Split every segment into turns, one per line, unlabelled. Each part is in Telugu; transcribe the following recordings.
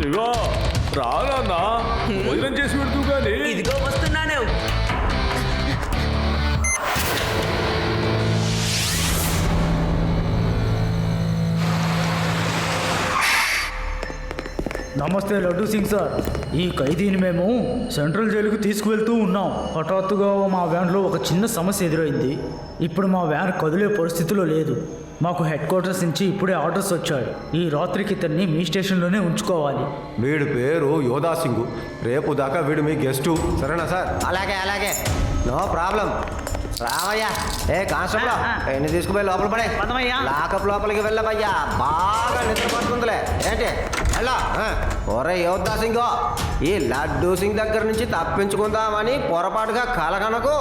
శివా రానా భోజనం చేసి పెడుతూ కానీ.
ఇదిగో వస్తున్నాను.
నమస్తే లడ్డూ సింగ్ సార్. ఈ ఖైదీని మేము సెంట్రల్ జైలుకు తీసుకువెళ్తూ ఉన్నాం. హఠాత్తుగా మా వ్యాన్లో ఒక చిన్న సమస్య ఎదురైంది. ఇప్పుడు మా వ్యాన్ కదిలే పరిస్థితిలో లేదు. మాకు హెడ్ క్వార్టర్స్ నుంచి ఇప్పుడే ఆర్డర్స్ వచ్చాయి. ఈ రాత్రికి ఇతన్ని మీ స్టేషన్లోనే ఉంచుకోవాలి.
వీడి పేరు యోధా సింగ్. రేపు దాకా వీడు మీ గెస్టు. సరేనా సార్?
అలాగే అలాగే, నో ప్రాబ్లం. రావయ్యా. ఏ కానిస్టేబుల్, ఎన్ని తీసుకుపోయి లోపల పడే. లాకప్ లోపలికి వెళ్ళవయ్యా, బాగా నిద్ర పడుతుందిలే. ఏంటి హలో, ఒరే యోధా సింగ్, ఈ లడ్డూ సింగ్ దగ్గర నుంచి తప్పించుకుందామని పొరపాటుగా కలగనకు.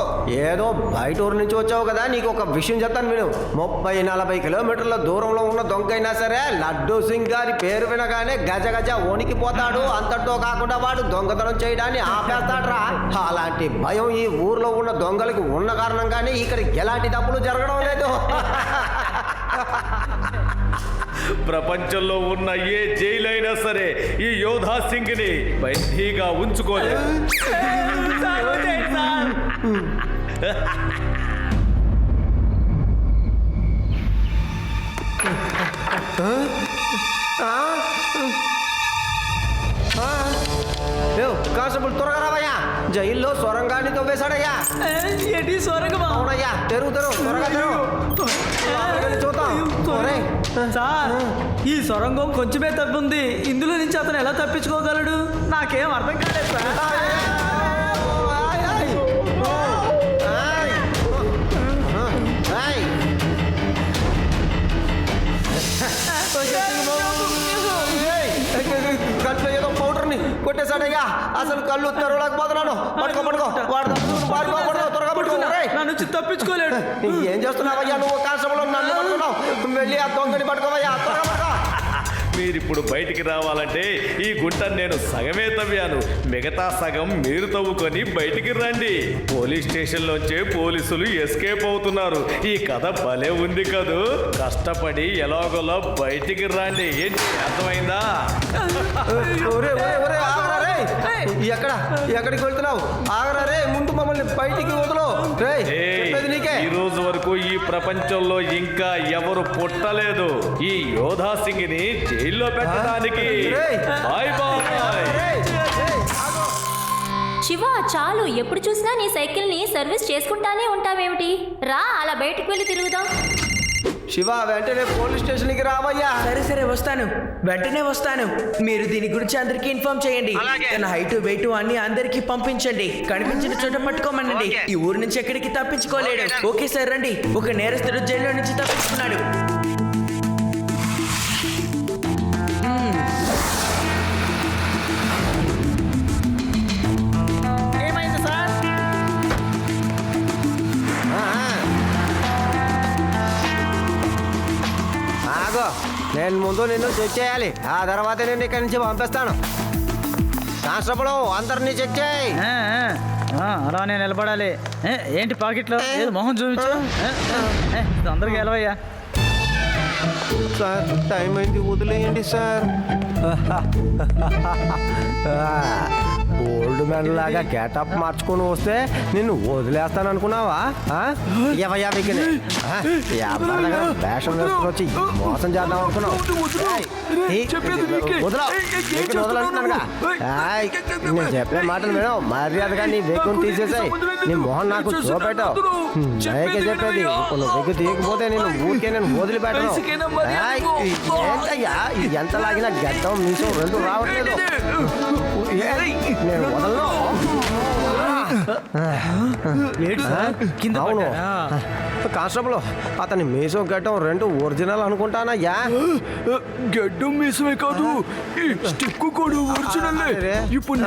ఏదో బయట ఊరు నుంచి వచ్చావు కదా, నీకు ఒక విషయం చెప్తాను విను. 30-40 కిలోమీటర్ల దూరంలో ఉన్న దొంగైనా సరే లడ్డూ సింగ్ గారి పేరు వినగానే గజ గజ వణికిపోతాడు. అంతటితో కాకుండా వాడు దొంగతనం చేయడాన్ని ఆపేస్తాడ్రా. అలాంటి భయం ఈ ఊర్లో ఉన్న దొంగలకి ఉన్న కారణంగానే ఇక్కడ ఎలాంటి తప్పులు జరగడం లేదు.
ప్రపంచంలో ఉన్న ఏ జైలు అయినా సరే ఈ యోధా సింగ్ ని బందీగా ఉంచుకోలేదు.
కానిస్టేబుల్ త్వరగా రావయ్యా, జైల్లో సొరంగాన్ని తవ్వేశాడయ్యా.
ఏంటి సొరంగమా?
అవునయ్యా, తెరువు త్వరగా తెరువు. చూద్దాం.
సార్, ఈ సొరంగం కొంచెమే తప్పుంది. ఇందులో నుంచి అతను ఎలా తప్పించుకోగలడు? నాకేం అర్థం కాలేదు సార్.
కళ్ళు ఏదో పౌడర్ని కొట్టేశాడయ్యా. అసలు కళ్ళు తెరవలేకపోతున్నాను. పడుకో వాడు త్వరగా పట్టుకో.
నా నుంచి తప్పించుకోలేడు.
ఏం చేస్తున్నావయ్యా నువ్వు? కానిస్టేబుల్ నన్ను పట్టుకున్నావు. వెళ్ళి ఆ దొంగని పట్టుకోవయ్యా, త్వరగా పట్టుకో.
మీరిప్పుడు బయటికి రావాలంటే ఈ గుంటను నేను సగమే తవ్వాను, మిగతా సగం మీరు తవ్వుకొని బయటికి రండి. పోలీస్ స్టేషన్లోంచే పోలీసులు ఎస్కేప్ అవుతున్నారు. ఈ కథ భలే ఉంది కదూ. కష్టపడి ఎలాగోలా బయటికి రండి. ఏంటి అర్థమైందా?
ఎక్కడికి వెళ్తున్నావు? ఆగరా రే, ముందు మమ్మల్ని బయటికి వదలు.
ఈ రోజు వరకు ఈ ప్రపంచంలో ఇంకా ఎవరు పుట్టలేదు ఈ యోధా సింగ్ ని జైల్లో పెట్టడానికి. Bye bye.
శివ, చాలు. ఎప్పుడు చూసినా నీ సైకిల్ ని సర్వీస్ చేసుకుంటానే ఉంటావేమిటి? రా, అలా బయటకు వెళ్ళి తిరుగుదాం.
శివ, వెంటనే పోలీస్ స్టేషన్కి రావయ్యా.
సరే వస్తాను, వెంటనే వస్తాను. మీరు దీని గురించి అందరికి ఇన్ఫార్మ్ చేయండి. తన హైట్ వెయిట్ అన్ని అందరికి పంపించండి. కనిపించిన చోట పట్టుకోమనండి. ఈ ఊరు నుంచి ఎక్కడికి తప్పించుకోలేడు. ఓకే సార్, రండి. ఒక నేరస్తుడు జైల్లో నుంచి తప్పించుకున్నాడు. ఏమైంది సార్?
ఆగో, నేను ముందు నిన్ను చెక్ చేయాలి. ఆ తర్వాత నేను ఇక్కడి నుంచి పంపిస్తాను. కానిస్టేబుల్, అందరినీ చెక్ చేయి.
అలానే నిలబడాలి. ఏంటి పాకెట్లో ఏదో మొహం చూపించు. అందరికి ఎలవయ్యా.
సార్, టైం అయింది, వదిలేయండి సార్. ఓల్డ్ మ్యాన్ లాగా గెటప్ మార్చుకొని వస్తే నిన్ను వదిలేస్తాను అనుకున్నావా? ఎవయ్యా వీకిని వేషం వేసుకుని వచ్చి మోసం చేద్దాం అనుకున్నావు? వదలంటున్నానుగా. నేను చెప్పే మాటలు వినవు. మర్యాదగా నీ వెక్కుని తీసేసాయి. నీ మొహం నాకు చూపెట్టావు. నైకే చెప్పేది, నువ్వు వెక్కి తీయకపోతే నేను ఊరికే నేను వదిలిపెట్టను. ఏంటయ్యా, ఎంత లాగినా గడ్డం మీసం రెండు రావట్లేదు. నేను వదలను. అవును కానిస్టేబుల్, అతని మీసం గడ్డం రెండు ఒరిజినల్ అనుకుంటానయ్యా.
గడ్డం మీసమే కాదు, ఈ స్టిక్ కూడా ఒరిజినల్. ఇప్పుడు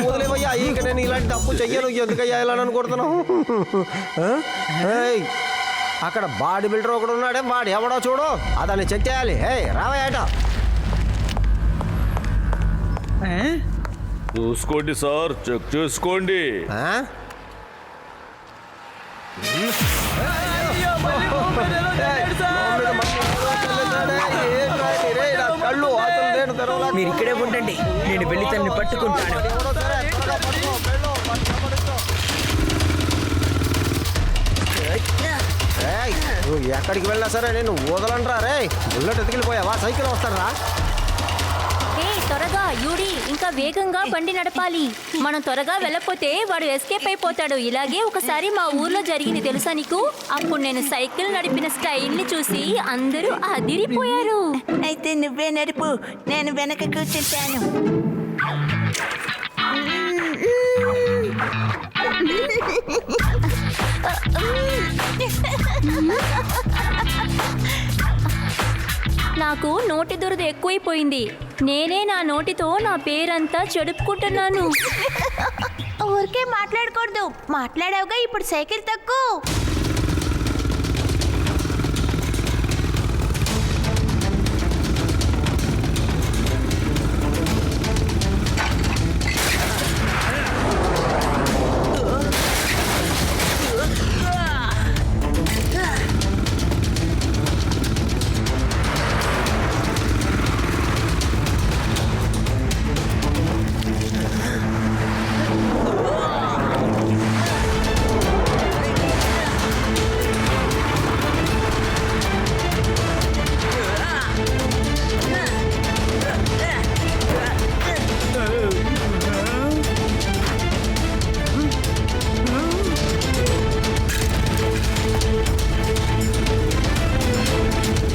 వదిలేవయ్యా, ఇక నేను ఇలాంటి తప్పు చెయ్యను. ఎందుకయ్యా ఇలా అనుకుంటున్నావు? అక్కడ బాడీ బిల్డర్ ఒకడు ఉన్నాడే, వాడు ఎవడో చూడు, అతన్ని చెక్ చేయాలి. హే రావయ్యాట.
చూసుకోండి సార్, చెక్ చేసుకోండి.
మీరు ఇక్కడే ఉండండి, నేను వెళ్ళి తనని పట్టుకుంటాను.
ఏయ్, నువ్వు ఎక్కడికి వెళ్ళినా సరే నేను వదలండ్రా రే. బుల్లెట్ ఎతికిలిపోయావా? సైకిల్ వస్తానరా?
ఏ త్వరగా యూడి, ఇంకా వేగంగా బండి నడపాలి. మనం త్వరగా వెళ్ళకపోతే వాడు ఎస్కేప్ అయిపోతాడు. ఇలాగే ఒకసారి మా ఊర్లో జరిగింది తెలుసా నీకు? అప్పుడు నేను సైకిల్ నడిపిన స్టైల్ ని చూసి అందరూ అదిరిపోయారు.
అయితే నువ్వే నడుపు, నేను వెనక కూర్చుంటాను.
నాకు నోటి దురద ఎక్కువైపోయింది. నేనే నా నోటితో నా పేరంతా చెడుపుకుంటున్నాను.
ఊరికే మాట్లాడకూడదు. మాట్లాడావుగా, ఇప్పుడు సైకిల్ తక్కువ.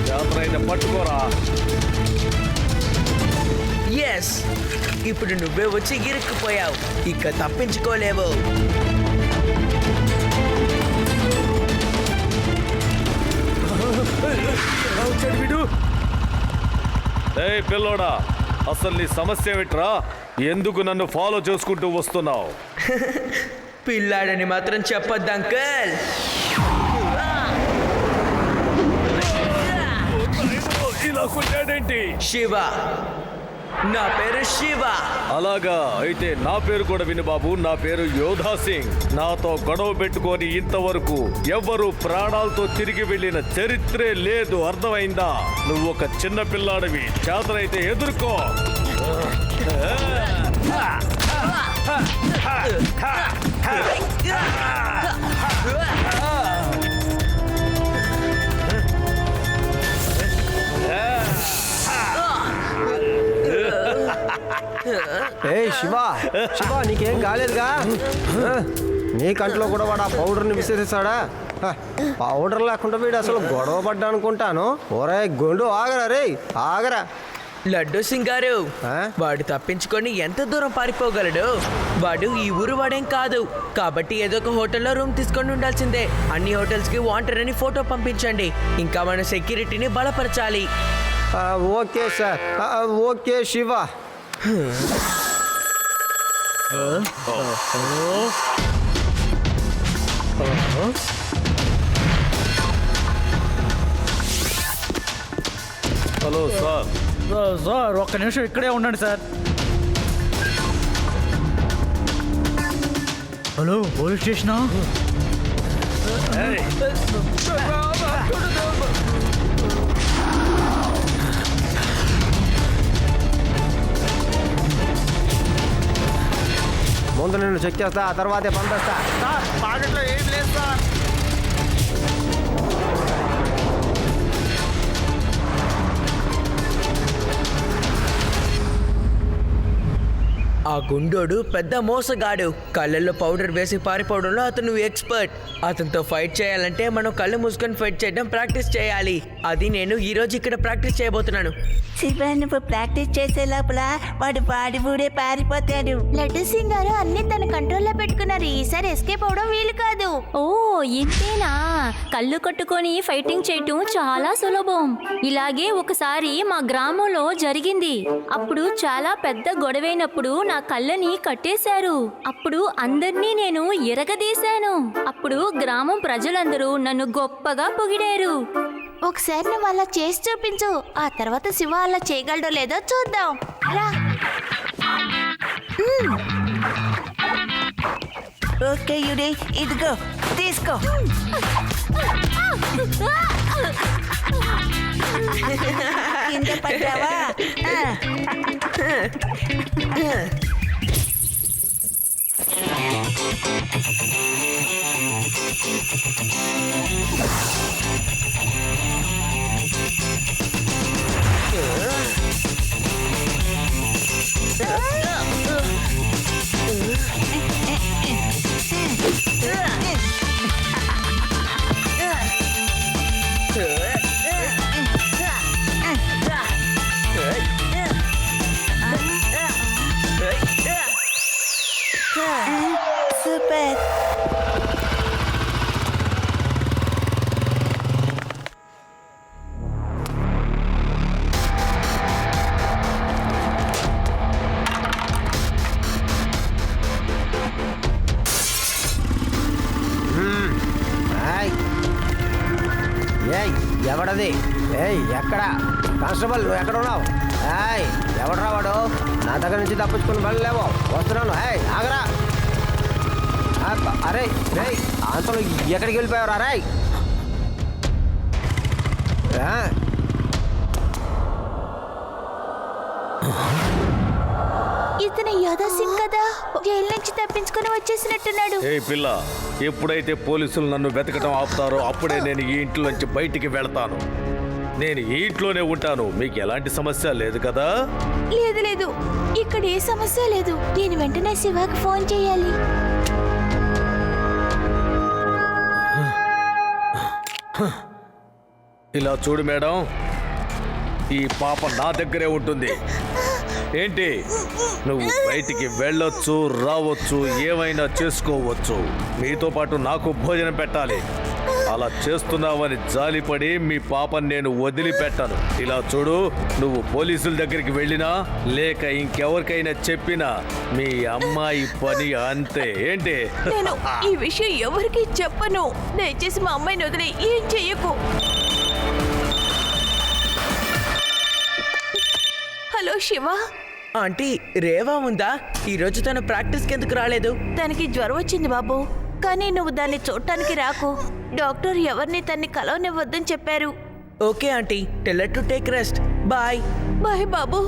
జాతర అయితే పట్టుకోరా.
ఎస్, ఇప్పుడు నువ్వే వచ్చి ఇరుక్కుపోయావు, ఇక తప్పించుకోలేవు.
ఏయ్ పిల్లోడా, అసలు నీ సమస్య ఏమిట్రా? ఎందుకు నన్ను ఫాలో చేసుకుంటూ వస్తున్నావు?
పిల్లాడని మాత్రం చెప్పొద్దు అంకుల్.
ఇలా కొట్టాడేంటి?
శివ, నా పేరు శివ.
అలాగా అయితే నా పేరు కూడా విను బాబు. నా పేరు యోధా సింగ్. నాతో గొడవ పెట్టుకొని ఇంతవరకు ఎవ్వరూ ప్రాణాలతో తిరిగి వెళ్ళిన చరిత్రే లేదు. అర్థమైందా? నువ్వు ఒక చిన్న పిల్లాడివి. చేతనైతే ఎదుర్కో.
ఏయ్ శివ, శివ నీకేం కాలేదుగా? నీ కంట్లో కూడా వాడు ఆ పౌడర్ని విసిరేసాడా? పౌడర్ లేకుండా వీడు అసలు గొడవ పడ్డా అనుకుంటాను. ఒరే గొండు ఆగరా రే, ఆగరా.
లడ్డూ సింగ్ గారు,
ఆ?
వాడు తప్పించుకొని ఎంత దూరం పారిపోగలడు? వాడు ఈ ఊరు వాడేం కాదు, కాబట్టి ఏదో ఒక హోటల్లో రూమ్ తీసుకొని ఉండాల్సిందే. అన్ని హోటల్స్ కి వాంటర్ అని ఫోటో పంపించండి. ఇంకా మన సెక్యూరిటీని బలపరచాలి.
Okay sir, okay Shiva.
Hello sir.
Sir ఒక్క నిమిషం ఇక్కడే ఉండండి సార్. Hello, police స్టేషనా?
ఏయ్,
ముందు నేను చెక్ చేస్తా, ఆ తర్వాతే పంపిస్తా. సార్ పాకెట్లో ఏం లేదు సార్.
ఆ గుండోడు పెద్ద మోసగాడు. కళ్ళల్లో పౌడర్ వేసి పారిపోవడంలో అతను ఎక్స్పర్ట్. అతనితో ఫైట్ చేయాలంటే మనం కళ్ళు మూసుకొని ఫైట్ చేయడం ప్రాక్టీస్ చేయాలి. అది నేను ఈ రోజు ఇక్కడ ప్రాక్టీస్ చేయబోతున్నాను.
శివ, నువ్వు ప్రాక్టీస్ చేసే లోపల వాడు వాడి ఊడే పారిపోతాడు. లడ్డు సింగ్ గారు అన్ని తన కంట్రోల్లో పెట్టుకున్నారు. ఈసారి ఎస్కేప్ అవడం వీలు కాదు.
ఓ ఇంతేనా? కళ్ళు కట్టుకొని ఫైటింగ్ చేయటం చాలా సులభం. ఇలాగే ఒకసారి మా గ్రామంలో జరిగింది. అప్పుడు చాలా పెద్ద గొడవైనప్పుడు నా కళ్ళని కట్టేశారు. అప్పుడు అందర్నీ నేను ఎరగదీశాను. అప్పుడు గ్రామం ప్రజలందరూ నన్ను గొప్పగా పొగిడారు.
ఒకసారి నువ్వు అలా చేసి చూపించు, ఆ తర్వాత శివ అలా చేయగలడో లేదో చూద్దాం. రా. ఓకే యుడి ఇదిగో తీసుకో. కింద పడ్డావా? సూపర్.
ఏయ్ ఎవడది? ఏయ్ ఎక్కడ? కానిస్టేబుల్ నువ్వు ఎక్కడ ఉన్నావు? ఏయ్ ఎవడరా వాడు? నా దగ్గర నుంచి తప్పించుకుని వెళ్ళలేవు. వస్తున్నాను. ఏయ్ ఆగరా. అరే రేయ్ అంతలో ఎక్కడికి వెళ్ళిపోయావురా? రేయ్
ఇతను యోధా సింగ్ కదా, జైలు నుంచి తప్పించుకుని వచ్చేసినట్టున్నాడు.
ఏ పిల్ల, ఎప్పుడైతే పోలీసులు నన్ను వెతకడం ఆపుతారో అప్పుడే నేను ఈ ఇంట్లో నుంచి బయటికి వెళ్తాను. నేను ఈ ఇంట్లోనే ఉంటాను. మీకు ఎలాంటి సమస్య లేదు కదా?
లేదు లేదు, ఇక్కడ ఏ సమస్య లేదు. నేను వెంటనే శివాకి ఫోన్ చేయాలి.
ఇలా చూడు మేడం, ఈ పాప నా దగ్గరే ఉంటుంది. ఏంటి, నువ్వు బయటికి వెళ్ళొచ్చు, రావచ్చు, ఏమైనా చేసుకోవచ్చు. మీతో పాటు నాకు భోజనం పెట్టాలి. అలా చేస్తున్నావని జాలిపడి మీ పాపని నేను వదిలిపెట్టాను. ఇలా చూడు, నువ్వు పోలీసుల దగ్గరికి వెళ్ళినా లేక ఇంకెవరికైనా చెప్పినా మీ అమ్మాయి పని అంతే. ఏంటి?
నేను ఈ విషయం ఎవరికి చెప్పను. దయచేసి మా అమ్మాయిని వదిలే, ఏం చెయ్యకు. హలో శివ.
ఆంటీ, రేవా ఉందా? ఈరోజు తను ప్రాక్టీస్కి ఎందుకు రాలేదు?
తనకి జ్వరం వచ్చింది బాబు, కానీ నువ్వు దాన్ని చూడటానికి రాకు. డాక్టర్ ఎవరిని తన్ని కలవనివ్వద్దని చెప్పారు.
Okay aunty, tell her to take rest. Bye.
Bye బాబు.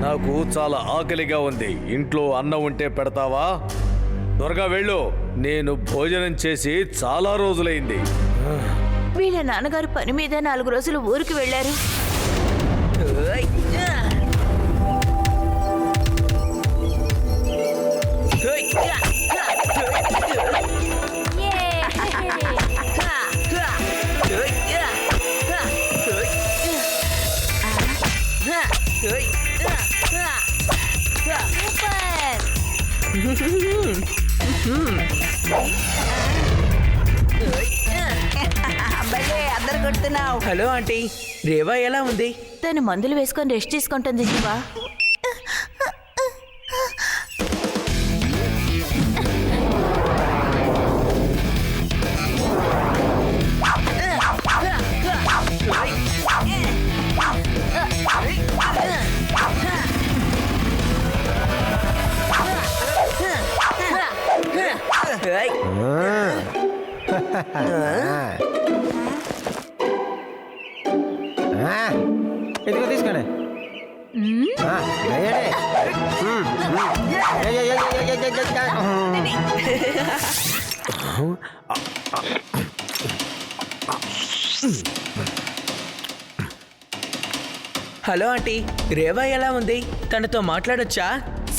నాకు చాలా ఆకలిగా ఉంది. ఇంట్లో అన్నం ఉంటే పెడతావా? త్వరగా వెళ్ళు. నేను భోజనం చేసి చాలా రోజులైంది.
వీళ్ళ నాన్నగారు పని మీద 4 రోజులు ఊరికి వెళ్ళారు. అందరు కొడుతున్నావు.
హలో ఆంటీ, రేవా ఎలా ఉంది?
తను మందులు వేసుకొని రెస్ట్ తీసుకుంటుంది శివ.
ఇదిగో తీసుకోండి.
హలో ఆంటీ, రేవా ఎలా ఉంది? తనతో మాట్లాడొచ్చా?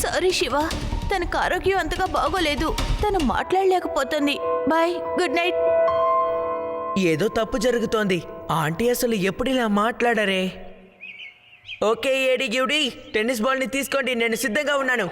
సారీ శివ, తనకు ఆరోగ్యం అంతగా బాగోలేదు. తను మాట్లాడలేకపోతుంది. Bye, good night.
ఏదో తప్పు జరుగుతోంది. ఆంటీ అసలు ఎప్పుడు ఇలా మాట్లాడరే? ఓకే ఏడి గివ్డి, టెన్నిస్ బాల్ని తీసుకోండి, నేను సిద్ధంగా ఉన్నాను.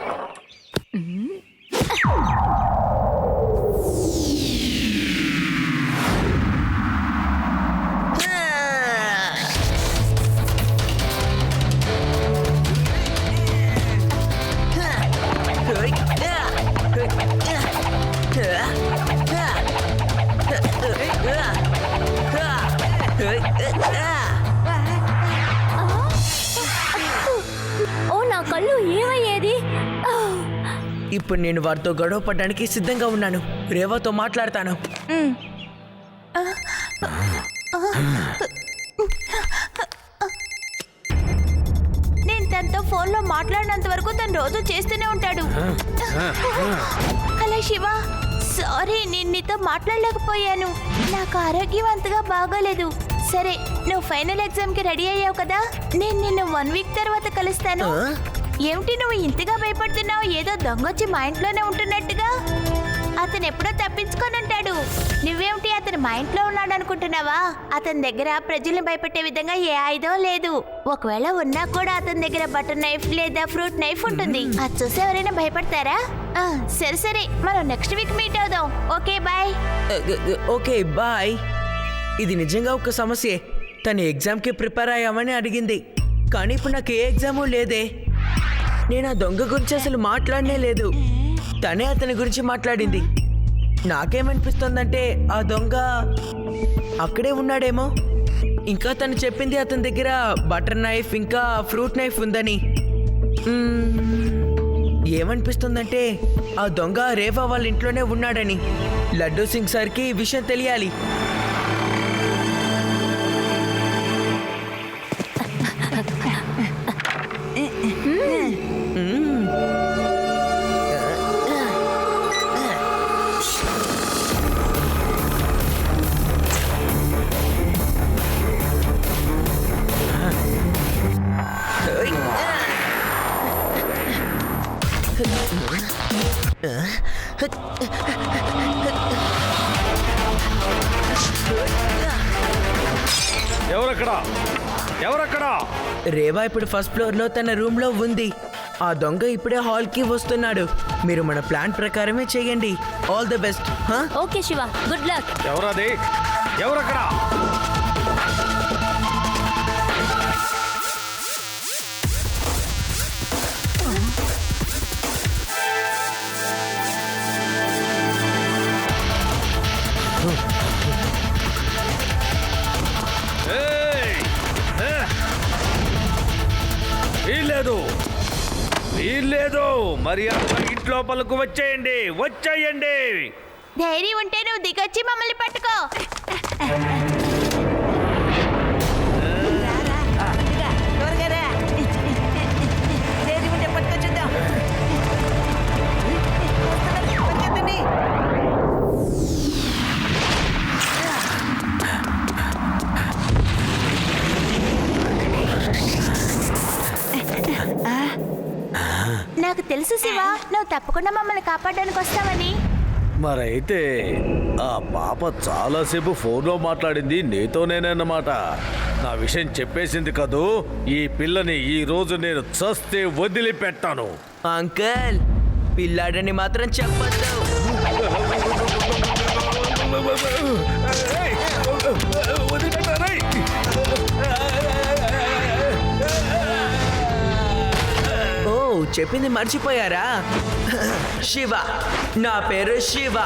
ఇప్పుడు నేను వారితో గొడవ పడడానికి సిద్ధంగా ఉన్నాను. రేవాతో మాట్లాడతాను.
నేను తనతో ఫోన్లో మాట్లాడినంత వరకు తను రోజు చేస్తూనే ఉంటాడు. హలో శివ, సారీ నేను నీతో మాట్లాడలేకపోయాను. నాకు ఆరోగ్యం అంతగా బాగోలేదు. సరే, నువ్వు ఫైనల్ ఎగ్జామ్ కి రెడీ అయ్యావు కదా, నేను నిన్ను 1 వీక్ తర్వాత కలుస్తాను. ఏమిటి నువ్వు ఇంతగా భయపడుతున్నావు? ఏదో దొంగొచ్చి మా ఇంట్లోనే ఉంటున్నట్టుగా. అతను ఎప్పుడో తప్పించుకొని ఉంటాడు. నువ్వేమిటి అతను మా ఇంట్లో ఉన్నాడు అనుకుంటున్నావా? అతని దగ్గర ప్రజల్ని భయపెట్టే విధంగా ఏ ఆయుధం లేదు. ఒకవేళ ఉన్నా కూడా అతని దగ్గర బటర్ నైఫ్ లేదా ఫ్రూట్ నైఫ్ ఉంటుంది. అది చూసి ఎవరైనా భయపడతారా? సరే సరే, మనం నెక్స్ట్ వీక్ మీట్ అవుదాం. Okay bye.
Okay bye. ఇది నిజంగా ఒక సమస్యే. తను ఎగ్జామ్కి ప్రిపేర్ అయ్యామని అడిగింది, కానీ ఇప్పుడు నాకు ఏ ఎగ్జాము లేదే. నేను ఆ దొంగ గురించి అసలు మాట్లాడనే లేదు. తనే అతని గురించి మాట్లాడింది. నాకేమనిపిస్తుందంటే ఆ దొంగ అక్కడే ఉన్నాడేమో. ఇంకా తను చెప్పింది అతని దగ్గర బటర్ నైఫ్ ఇంకా ఫ్రూట్ నైఫ్ ఉందని. ఏమనిపిస్తుందంటే ఆ దొంగ రేవా వాళ్ళ ఇంట్లోనే ఉన్నాడని. లడ్డూ సింగ్ సార్కి ఈ విషయం తెలియాలి.
ఎవరక్కడ?
రేవా ఇప్పుడు ఫస్ట్ ఫ్లోర్లో తన రూమ్లో ఉంది. ఆ దొంగ ఇప్పుడే హాల్కి వస్తున్నాడు. మీరు మన ప్లాన్ ప్రకారమే చేయండి. All the best.
Okay Shiva, good luck.
ఎవరది? ఎవరక్కడ? వీల్లేదు. మర్యాదగా ఇంట్లోపలకు వచ్చేయండి.
ధైర్యం ఉంటే నువ్వు దిగొచ్చి మమ్మల్ని పట్టుకో. నాకు తెలుసు శివ, నువ్వు తప్పకుండా మమ్మల్ని కాపాడడానికి వస్తావని.
మరైతే ఆ పాప చాలాసేపు ఫోన్లో మాట్లాడింది నీతోనేనన్నమాట. నా విషయం చెప్పేసింది కదూ. ఈ పిల్లని ఈ రోజు నేను చస్తే వదిలిపెట్టాను.
అంకల్, పిల్లాడని మాత్రం చెప్పద్దు. ఓ, చెప్పింది మర్చిపోయారా? శివ, నా పేరు శివ.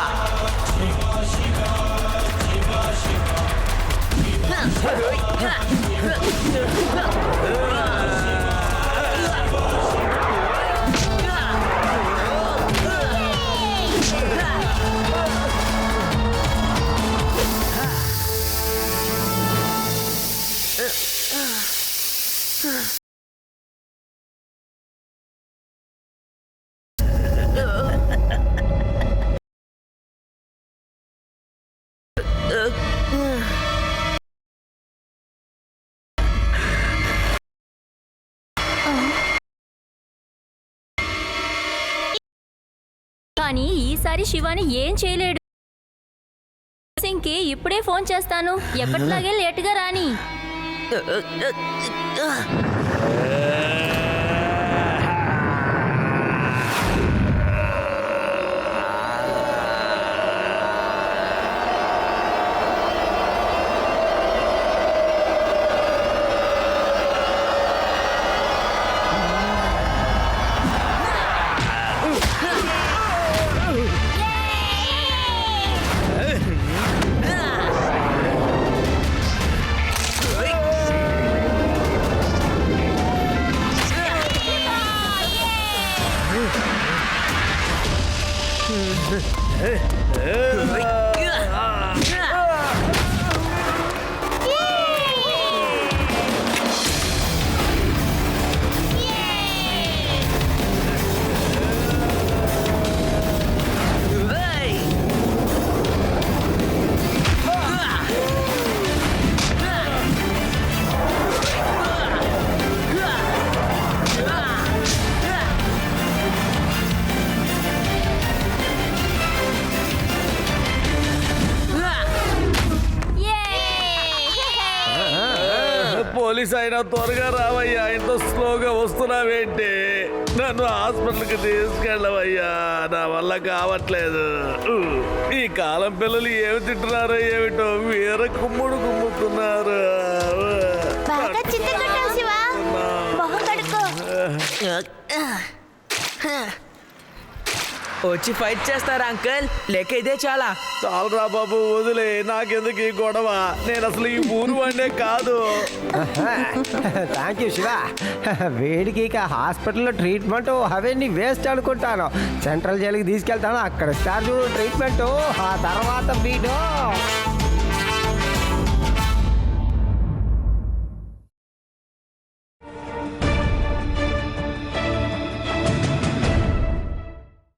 కానీ ఈసారి శివాని ఏం చేయలేడు. సింగ్కి ఇప్పుడే ఫోన్ చేస్తాను. ఎప్పటిలాగే లేటుగా రాని.
పోలీస్ అయినా త్వరగా రావయ్యా, ఇంత స్లోగా వస్తున్నావేంటి? నన్ను హాస్పిటల్కి తీసుకెళ్ళవయ్యా, నా వల్ల కావట్లేదు. ఈ కాలం పిల్లలు ఏమి తింటున్నారో ఏమిటో, వీర కుమ్ముడు కుమ్ముతున్నారు.
బాగా చింతకొట్టావు శివ, మొహం కడుక్కో.
వచ్చి ఫైట్ చేస్తారా అంకుల్, లేక ఇదే చాలా?
చాలరా బాబు, వదిలే, నాకెందుకు ఈ గొడవ? నేను అసలు ఈ ఊరు వాడినే కాదు.
Thank you Shiva. వేడికి ఇక హాస్పిటల్లో ట్రీట్మెంట్ అవన్నీ వేస్ట్ అనుకుంటాను. సెంట్రల్ జైలుకి తీసుకెళ్తాను, అక్కడ స్టార్ ట్రీట్మెంట్, ఆ తర్వాత వీడు